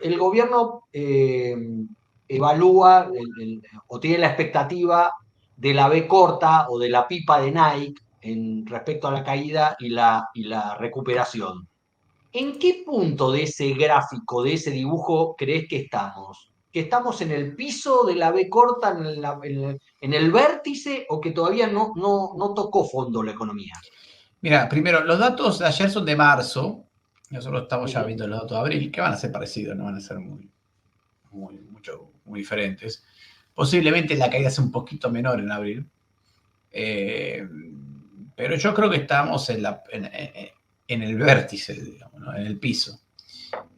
el gobierno evalúa o tiene la expectativa de la B corta o de la pipa de Nike respecto a la caída y la recuperación. ¿En qué punto de ese gráfico, de ese dibujo, crees que estamos? ¿Que estamos en el piso de la B corta, en el vértice, o que todavía no tocó fondo la economía? Mira, primero, los datos de ayer son de marzo. Nosotros estamos ya viendo los datos de abril, que van a ser parecidos, no van a ser muy diferentes. Posiblemente la caída sea un poquito menor en abril. Pero yo creo que estamos en el vértice, digamos, ¿no? En el piso.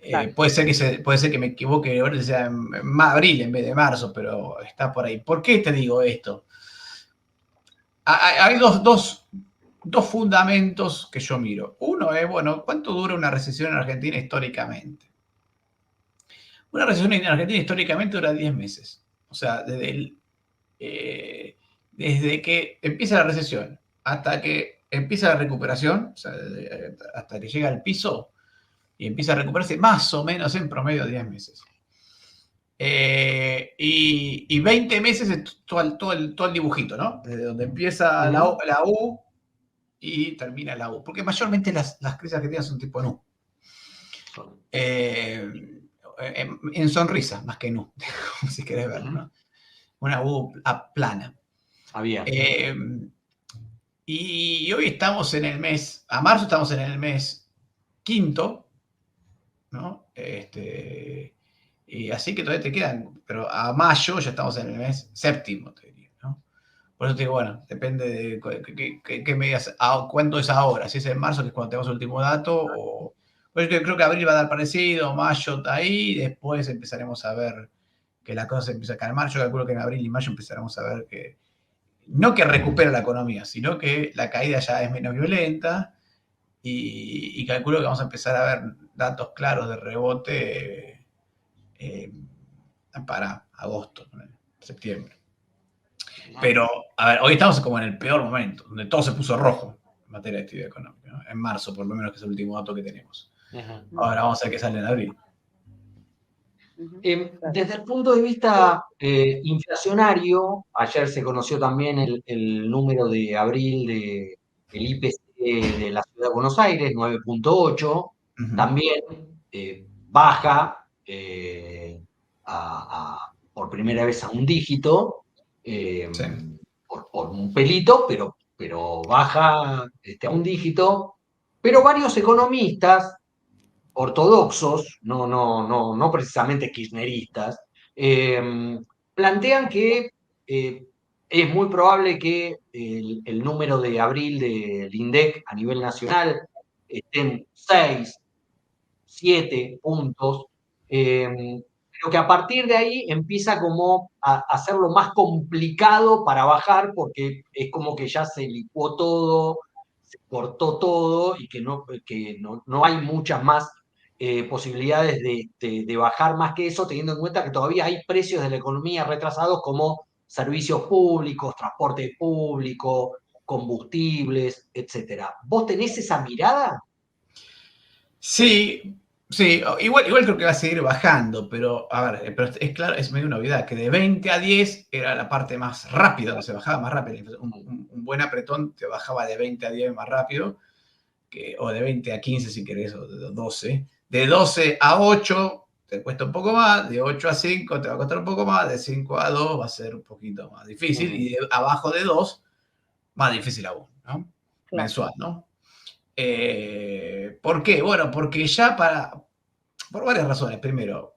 Claro. Puede ser que me equivoque, ahora sea en abril en vez de marzo, pero está por ahí. ¿Por qué te digo esto? Hay dos fundamentos que yo miro. Uno es, bueno, ¿cuánto dura una recesión en Argentina históricamente? Una recesión en Argentina históricamente dura 10 meses. O sea, desde que empieza la recesión hasta que empieza la recuperación, o sea, hasta que llega al piso y empieza a recuperarse, más o menos en promedio 10 meses. Y 20 meses es todo el dibujito, ¿no? Desde donde empieza la U y termina la U. Porque mayormente las crisis argentinas son tipo en U. En sonrisa, más que en U, si querés verlo, ¿no? Una U plana. Y hoy estamos en el mes, a marzo estamos en el mes quinto, ¿no? Y así que todavía te quedan, pero a mayo ya estamos en el mes séptimo, te diría, ¿no? Por eso te digo, bueno, depende de qué medidas, cuánto es ahora, si es en marzo, que es cuando tenemos el último dato, o... Pues yo creo que abril va a dar parecido, mayo está ahí, después empezaremos a ver que la cosa se empieza a calmar. Yo calculo que en abril y mayo empezaremos a ver que, no que recupera la economía, sino que la caída ya es menos violenta y calculo que vamos a empezar a ver datos claros de rebote para agosto, septiembre. Pero, a ver, hoy estamos como en el peor momento, donde todo se puso rojo en materia de actividad económica, ¿no? En marzo, por lo menos, que es el último dato que tenemos. Ahora vamos a ver qué sale en abril. Desde el punto de vista inflacionario, ayer se conoció también el número de abril del IPC de la Ciudad de Buenos Aires, 9.8, también baja por primera vez a un dígito, sí, por un pelito, pero baja a un dígito, pero varios economistas ortodoxos, no precisamente kirchneristas, plantean que es muy probable que el número de abril del INDEC a nivel nacional esté en 6, 7 puntos, pero que a partir de ahí empieza como a hacerlo más complicado para bajar, porque es como que ya se licuó todo, se cortó todo y que no hay muchas más posibilidades de bajar más que eso, teniendo en cuenta que todavía hay precios de la economía retrasados como servicios públicos, transporte público, combustibles, etcétera. ¿Vos tenés esa mirada? Sí, igual creo que va a seguir bajando, pero a ver, pero es claro, es medio una novedad, que de 20 a 10 era la parte más rápida, que se bajaba más rápido. Un buen apretón te bajaba de 20 a 10 más rápido, o de 20 a 15 si querés, o de 12. De 12 a 8 te cuesta un poco más, de 8 a 5 te va a costar un poco más, de 5 a 2 va a ser un poquito más difícil, y abajo de 2, más difícil aún, ¿no? Claro. Mensual, ¿no? ¿Por qué? Bueno, porque ya por varias razones. Primero,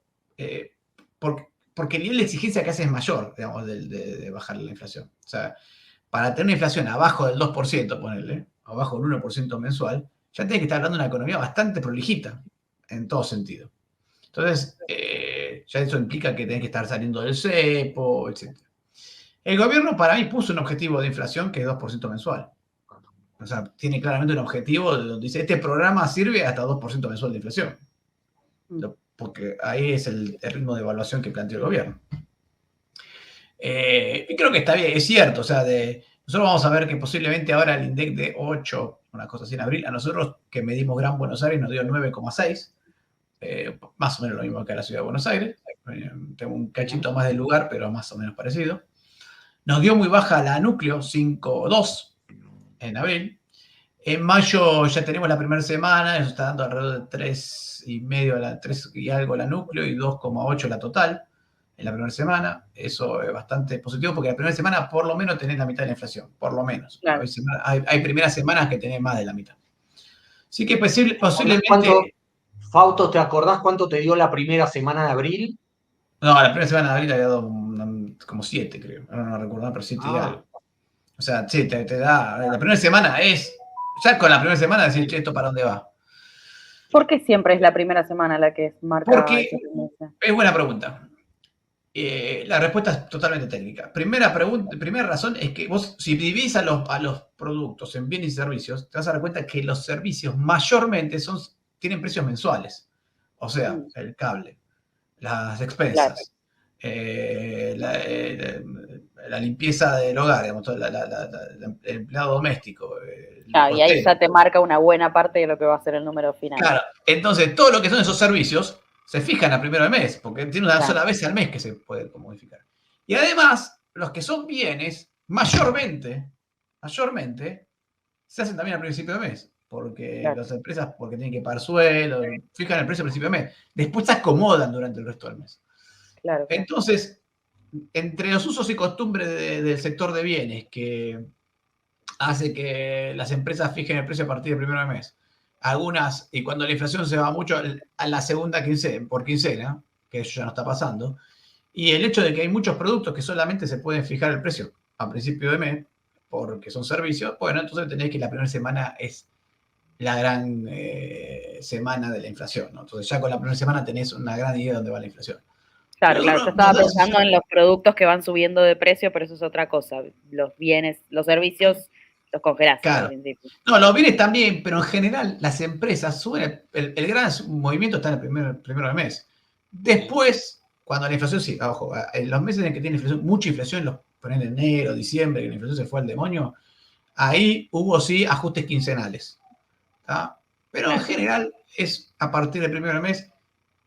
porque el nivel de exigencia que hace es mayor, digamos, de bajar la inflación. O sea, para tener una inflación abajo del 2%, ponerle, abajo del 1% mensual, ya tenés que estar hablando de una economía bastante prolijita, en todo sentido. Entonces, ya eso implica que tenés que estar saliendo del cepo, etc. El gobierno, para mí, puso un objetivo de inflación que es 2% mensual. O sea, tiene claramente un objetivo donde dice, este programa sirve hasta 2% mensual de inflación. Porque ahí es el ritmo de evaluación que planteó el gobierno. Y creo que está bien, es cierto. O sea, nosotros vamos a ver que posiblemente ahora el INDEC de 8, una cosa así en abril, a nosotros que medimos Gran Buenos Aires nos dio 9,6. más o menos lo mismo que la ciudad de Buenos Aires. Tengo un cachito más de lugar, pero más o menos parecido. Nos dio muy baja la núcleo, 5,2 en abril. En mayo ya tenemos la primera semana, eso está dando alrededor de 3,5, 3 y algo la núcleo y 2,8 la total en la primera semana. Eso es bastante positivo porque la primera semana por lo menos tenés la mitad de la inflación, por lo menos. Claro. Hay primeras semanas que tenés más de la mitad. Así que posiblemente... Fausto, ¿te acordás cuánto te dio la primera semana de abril? No, la primera semana de abril había dado como 7, creo. Ahora no recuerdo, pero 7 y algo. O sea, sí, te da. La primera semana es. Ya con la primera semana decir, che, ¿esto para dónde va? ¿Por qué siempre es la primera semana la que marca? Porque es buena pregunta. La respuesta es totalmente técnica. Primera razón es que vos, si dividís a los productos en bienes y servicios, te vas a dar cuenta que los servicios mayormente tienen precios mensuales. O sea, el cable, las expensas, la limpieza del hogar, digamos, el empleado doméstico. Claro, y ahí ya te marca una buena parte de lo que va a ser el número final. Claro, entonces todo lo que son esos servicios se fijan a primero de mes, porque tiene una sola vez al mes que se puede modificar. Y además, los que son bienes, mayormente, se hacen también al principio de mes, porque las empresas, porque tienen que pagar sueldo, fijan el precio al principio de mes, después se acomodan durante el resto del mes. Claro. Entonces, entre los usos y costumbres del sector de bienes, que hace que las empresas fijen el precio a partir del primero de mes, algunas, y cuando la inflación se va mucho a la segunda quincena, que eso ya no está pasando, y el hecho de que hay muchos productos que solamente se pueden fijar el precio a principio de mes, porque son servicios, bueno, entonces tenés que la primera semana es la gran semana de la inflación, ¿no? Entonces ya con la primera semana tenés una gran idea de dónde va la inflación. Claro, yo estaba pensando en los productos que van subiendo de precio, pero eso es otra cosa. Los bienes, los servicios, los congelás claro. al principio. No, los bienes también, pero en general las empresas suben, el gran movimiento está en el primero del mes. Después, cuando la inflación, sí, ojo, en los meses en que tiene inflación, mucha inflación, por ejemplo, enero, diciembre, que la inflación se fue al demonio, ahí hubo sí ajustes quincenales. ¿Tá? Pero en general es a partir del primero del mes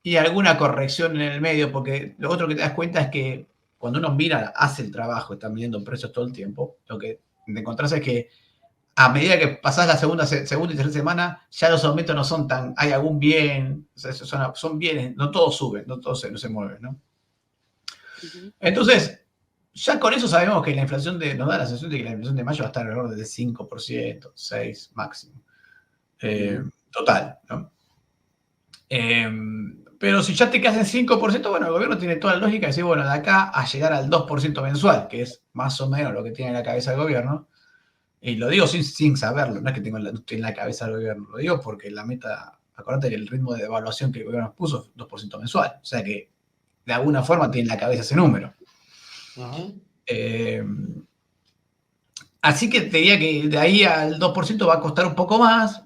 y alguna corrección en el medio, porque lo otro que te das cuenta es que cuando uno mira, hace el trabajo, está midiendo precios todo el tiempo, lo que te encontrás es que a medida que pasás la segunda y tercera semana, ya los aumentos no son tan, hay algún bien, o sea, son bienes, no todos suben, no todos se mueven, ¿no? Entonces, ya con eso sabemos que la inflación nos da la sensación de que la inflación de mayo va a estar alrededor del 5%, 6% máximo. Total, ¿no? Pero si ya te quedas en 5%, bueno, el gobierno tiene toda la lógica de decir, bueno, de acá a llegar al 2% mensual, que es más o menos lo que tiene en la cabeza el gobierno, y lo digo sin saberlo, no es que tengo en la cabeza del gobierno, lo digo porque la meta, acuérdate que el ritmo de devaluación que el gobierno puso es 2% mensual, o sea que de alguna forma tiene en la cabeza ese número. Así que te diría que de ahí al 2% va a costar un poco más,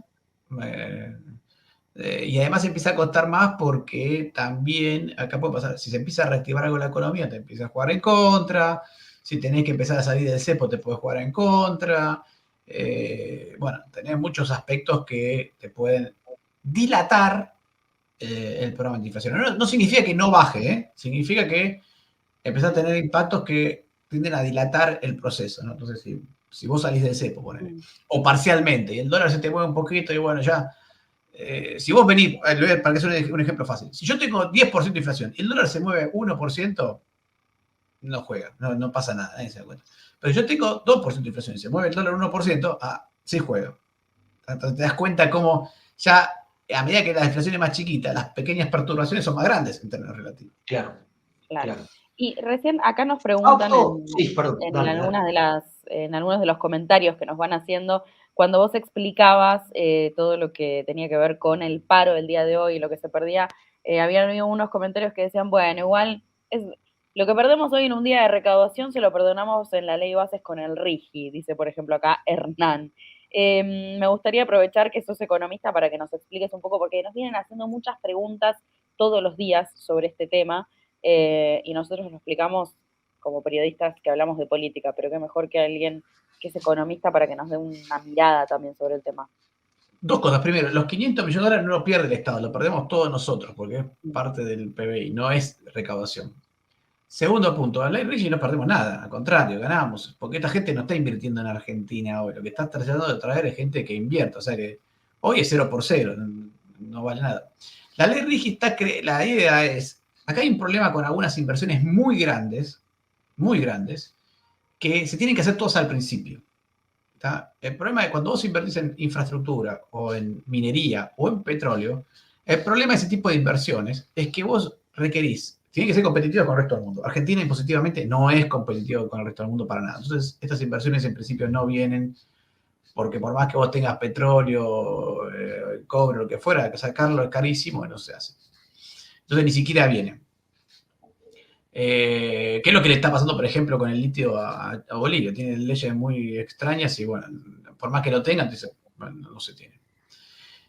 y además empieza a costar más porque también, acá puede pasar, si se empieza a reactivar algo la economía, te empieza a jugar en contra, si tenés que empezar a salir del cepo, te puede jugar en contra. Bueno, tenés muchos aspectos que te pueden dilatar el programa antiinflacionario. No significa que no baje, significa que empezás a tener impactos que tienden a dilatar el proceso, ¿no? Entonces, si vos salís del cepo, ponele, o parcialmente, y el dólar se te mueve un poquito, y bueno, ya. Si vos venís, para que sea un ejemplo fácil, si yo tengo 10% de inflación y el dólar se mueve 1%, no juega, no pasa nada, nadie se da cuenta. Pero yo tengo 2% de inflación y se mueve el dólar 1%, sí juega. Entonces te das cuenta cómo ya, a medida que la inflación es más chiquita, las pequeñas perturbaciones son más grandes en términos relativos. Claro. Y recién acá nos preguntan en algunos de los comentarios que nos van haciendo, cuando vos explicabas todo lo que tenía que ver con el paro del día de hoy y lo que se perdía, habían habido unos comentarios que decían, bueno, igual lo que perdemos hoy en un día de recaudación se lo perdonamos en la ley bases con el RIGI, dice por ejemplo acá Hernán. Me gustaría aprovechar que sos economista para que nos expliques un poco, porque nos vienen haciendo muchas preguntas todos los días sobre este tema. Y nosotros lo explicamos como periodistas que hablamos de política, pero qué mejor que alguien que es economista para que nos dé una mirada también sobre el tema. Dos cosas. Primero, los 500 millones de dólares no lo pierde el Estado, lo perdemos todos nosotros, porque es parte del PBI, no es recaudación. Segundo punto, la ley Rigi no perdemos nada, al contrario, ganamos, porque esta gente no está invirtiendo en Argentina hoy, lo que está tratando de traer es gente que invierta, o sea que hoy es 0 por 0, no vale nada. La ley Rigi la idea es, acá hay un problema con algunas inversiones muy grandes, que se tienen que hacer todas al principio. ¿Tá? El problema es cuando vos invertís en infraestructura o en minería o en petróleo, el problema de ese tipo de inversiones es que vos requerís, tiene que ser competitivo con el resto del mundo. Argentina impositivamente no es competitivo con el resto del mundo para nada. Entonces, estas inversiones en principio no vienen porque por más que vos tengas petróleo, cobre, lo que fuera, que sacarlo es carísimo y no se hace. Entonces, ni siquiera vienen. ¿Qué es lo que le está pasando, por ejemplo, con el litio a Bolivia? Tiene leyes muy extrañas y, bueno, por más que lo tengan, bueno, no se tiene.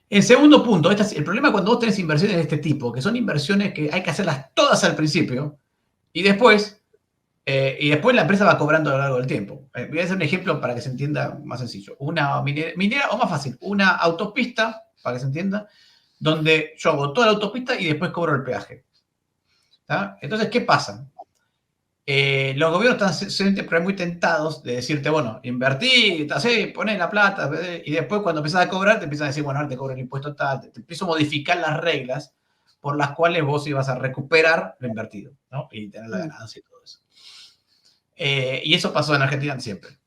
El segundo punto, el problema cuando vos tenés inversiones de este tipo, que son inversiones que hay que hacerlas todas al principio y después la empresa va cobrando a lo largo del tiempo. Voy a hacer un ejemplo para que se entienda más sencillo. Una minera, o más fácil, una autopista, para que se entienda, donde yo hago toda la autopista y después cobro el peaje. ¿Tá? Entonces, ¿qué pasa? Los gobiernos están siempre muy tentados de decirte, bueno, invertí, ponés la plata, y después cuando empezás a cobrar te empiezan a decir, bueno, ahora te cobro el impuesto tal, te empiezo a modificar las reglas por las cuales vos ibas a recuperar lo invertido, ¿no? Y tener la ganancia y todo eso. Y eso pasó en Argentina siempre.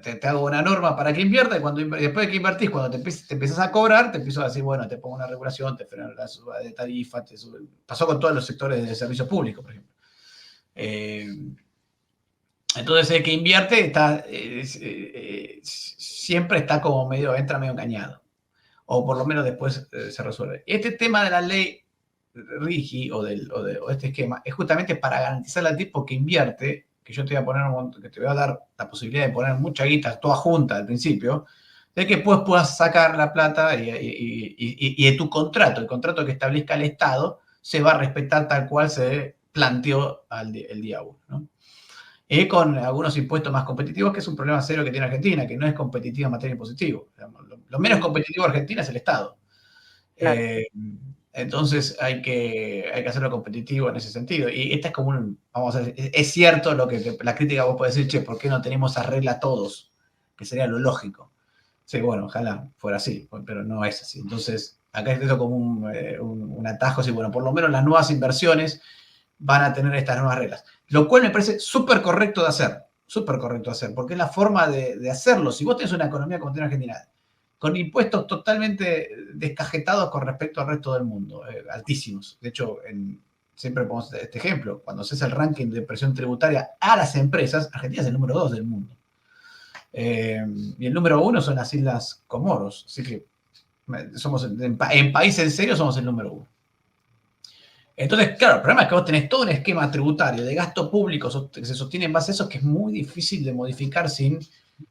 Te hago una norma para que invierta y después de que invertís, cuando te empiezas a cobrar, te empiezo a decir, bueno, te pongo una regulación, te freno la suba de tarifa, pasó con todos los sectores de servicio público, por ejemplo. Entonces el que invierte siempre está como entra medio engañado. O por lo menos después se resuelve. Este tema de la ley Rigi o este esquema es justamente para garantizar al tipo que invierte, que yo te voy a dar la posibilidad de poner mucha guita toda junta al principio, de que pues puedas sacar la plata y de tu contrato, el contrato que establezca el Estado, se va a respetar tal cual se planteó el día 1, ¿no? Con algunos impuestos más competitivos, que es un problema serio que tiene Argentina, que no es competitiva en materia impositiva. Lo menos competitivo de Argentina es el Estado. Claro. Entonces hay que hacerlo competitivo en ese sentido. Y esta es como vamos a ver, es cierto lo que la crítica vos podés decir, che, ¿por qué no tenemos esa regla todos? Que sería lo lógico. Sí, bueno, ojalá fuera así, pero no es así. Entonces, acá es esto como un atajo, así, bueno, por lo menos las nuevas inversiones van a tener estas nuevas reglas. Lo cual me parece súper correcto de hacer, porque es la forma de hacerlo. Si vos tenés una economía como tiene Argentina, con impuestos totalmente descajetados con respecto al resto del mundo, altísimos. De hecho, siempre ponemos este ejemplo, cuando haces el ranking de presión tributaria a las empresas, Argentina es el número 2 del mundo. Y el número 1 son las Islas Comoros, así que somos en país en serio somos el número 1. Entonces, claro, el problema es que vos tenés todo un esquema tributario de gasto público que se sostiene en base a eso, que es muy difícil de modificar sin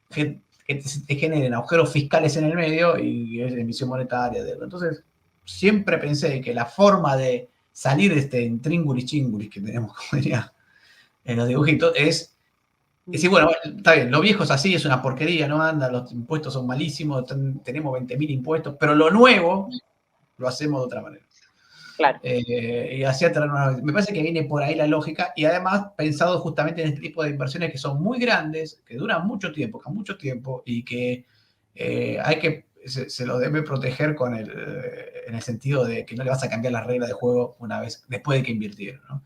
que te generen agujeros fiscales en el medio y emisión monetaria. Entonces, siempre pensé que la forma de salir de este intríngulis chingulis que tenemos, como diría en los dibujitos, es decir, bueno, está bien, lo viejo es así, es una porquería, no anda, los impuestos son malísimos, tenemos 20.000 impuestos, pero lo nuevo lo hacemos de otra manera. Claro. Y así me parece que viene por ahí la lógica y además pensado justamente en este tipo de inversiones que son muy grandes, que duran mucho tiempo y que se lo debe proteger en el sentido de que no le vas a cambiar las reglas de juego una vez después de que invirtieron, ¿no?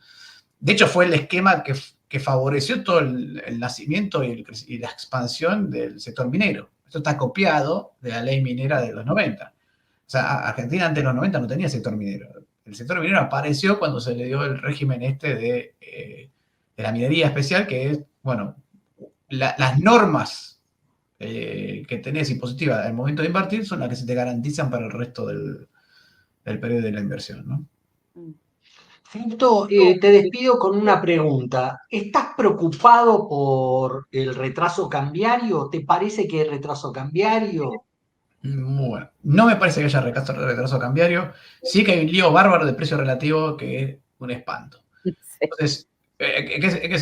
De hecho, fue el esquema que favoreció todo el nacimiento y la expansión del sector minero. Esto está copiado de la ley minera de los 90. O sea, Argentina antes de los 90 no tenía sector minero. El sector minero apareció cuando se le dio el régimen de la minería especial, que es, bueno, las normas que tenés impositivas al momento de invertir son las que se te garantizan para el resto del periodo de la inversión, ¿no? Fito, te despido con una pregunta. ¿Estás preocupado por el retraso cambiario? ¿Te parece que hay retraso cambiario? Bueno, no me parece que haya retraso cambiario. Sí que hay un lío bárbaro de precio relativo que es un espanto. Sí. Entonces,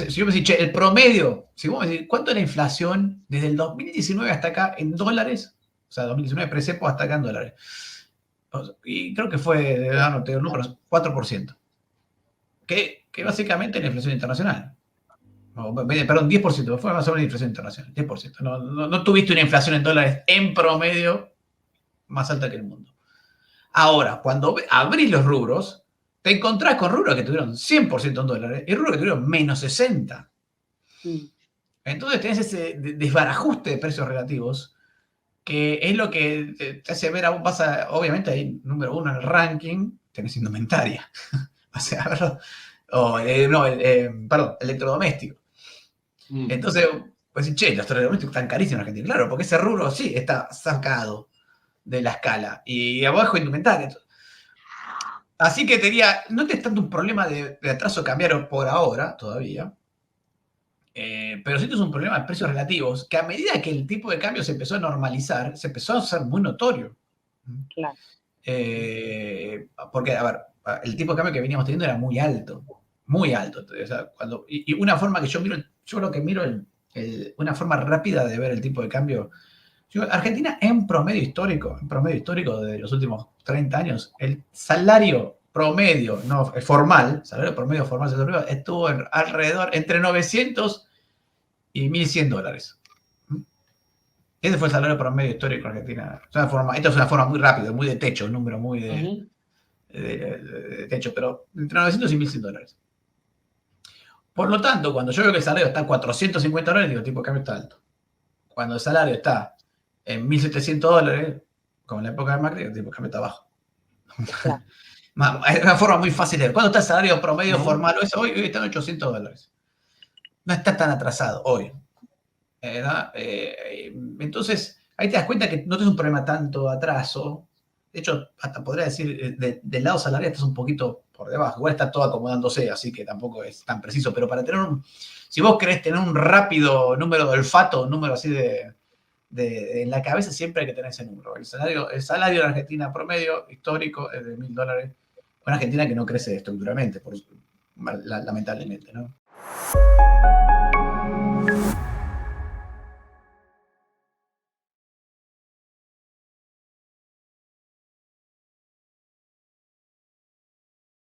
si yo me decís, che, el promedio, si vos me decís, ¿cuánto es la inflación desde el 2019 hasta acá en dólares O sea, 2019 pre-cepo hasta acá en dólares. Y creo que fue, no tengo números, 4%. Que básicamente es la inflación internacional. Perdón, 10%, fue más o menos la inflación internacional, 10%. No tuviste una inflación en dólares en promedio más alta que el mundo. Ahora, cuando abrís los rubros, te encontrás con rubros que tuvieron 100% en dólares y rubros que tuvieron menos 60%. Entonces tenés ese desbarajuste de precios relativos que es lo que te hace ver, obviamente ahí número 1 en el ranking, tenés indumentaria. O sea, perdón, electrodoméstico. Entonces, pues che, los electrodomésticos están carísimos en Argentina. Claro, porque ese rubro sí está sacado de la escala. Y abajo indumentaria. Así que te diría, no te es tanto un problema de atraso cambiario por ahora, todavía. Pero sí es un problema de precios relativos, que a medida que el tipo de cambio se empezó a normalizar, se empezó a hacer muy notorio. Claro. Porque, a ver, el tipo de cambio que veníamos teniendo era muy alto. Muy alto. O sea, y una forma que yo creo que miro una forma rápida de ver el tipo de cambio. Argentina en promedio histórico de los últimos 30 años, el salario promedio, no formal, salario promedio formal estuvo alrededor entre 900 y 1.100 dólares. Ese fue el salario promedio histórico en Argentina. Esta es una forma muy rápida, muy de techo, un número muy de techo, pero entre 900 y 1.100 dólares. Por lo tanto, cuando yo veo que el salario está en 450 dólares, digo, el tipo de cambio está alto. Cuando el salario está en 1.700 dólares, como en la época de Macri, el tipo de cambio está bajo. Claro. Es una forma muy fácil de ver. ¿Cuándo está el salario promedio formal? Hoy está en 800 dólares. No está tan atrasado hoy. Entonces, ahí te das cuenta que no tienes un problema tanto de atraso. De hecho, hasta podría decir, del lado salarial estás un poquito por debajo. Igual está todo acomodándose, así que tampoco es tan preciso. Pero para tener si vos querés tener un rápido número de olfato, un número así en la cabeza, siempre hay que tener ese número. El salario en Argentina promedio histórico es de 1.000 dólares. Una Argentina que no crece estructuralmente, lamentablemente, ¿no?